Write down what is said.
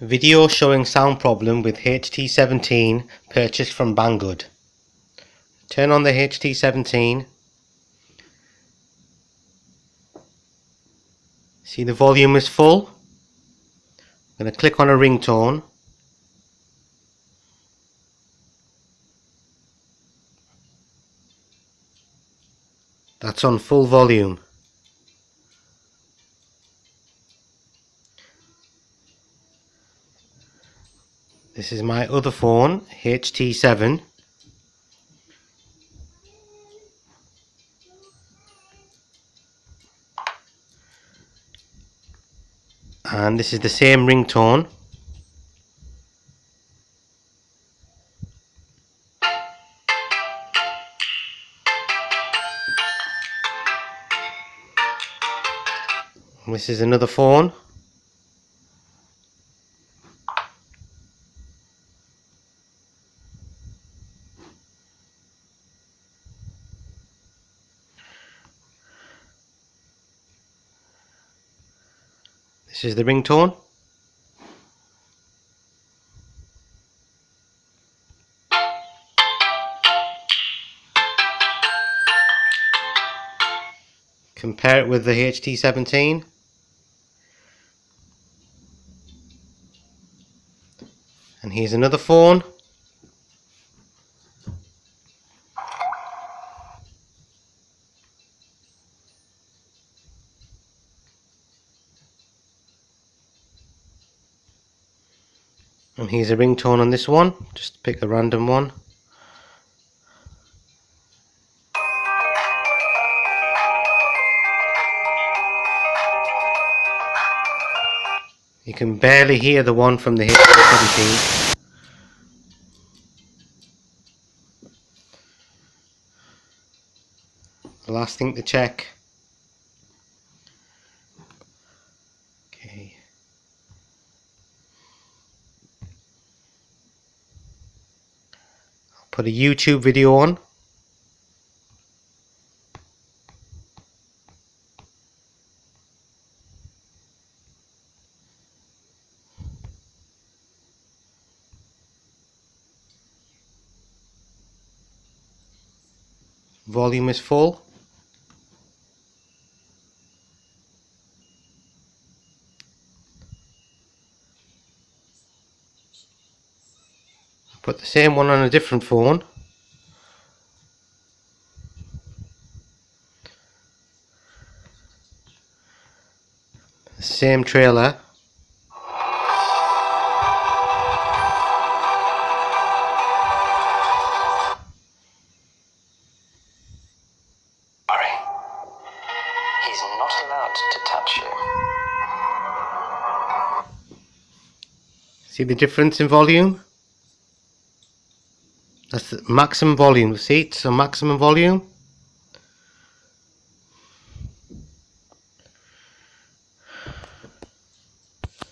Video showing sound problem with HT17 purchased from Banggood. Turn on the HT17. See the volume is full. I'm going to click on a ringtone. That's on full volume. This is my other phone, HT7. And this is the same ringtone. This is another phone. This is the ringtone. Compare it with the HT17. And here's another phone. And here's a ringtone on this one. Just pick a random one. You can barely hear the one from the HT17. The last thing to check. Okay. I'll put a YouTube video on. Volume is full. Put the same one on a different phone. The same trailer. He's not allowed to touch you. See the difference in volume? That's the maximum volume. See, it's a maximum volume.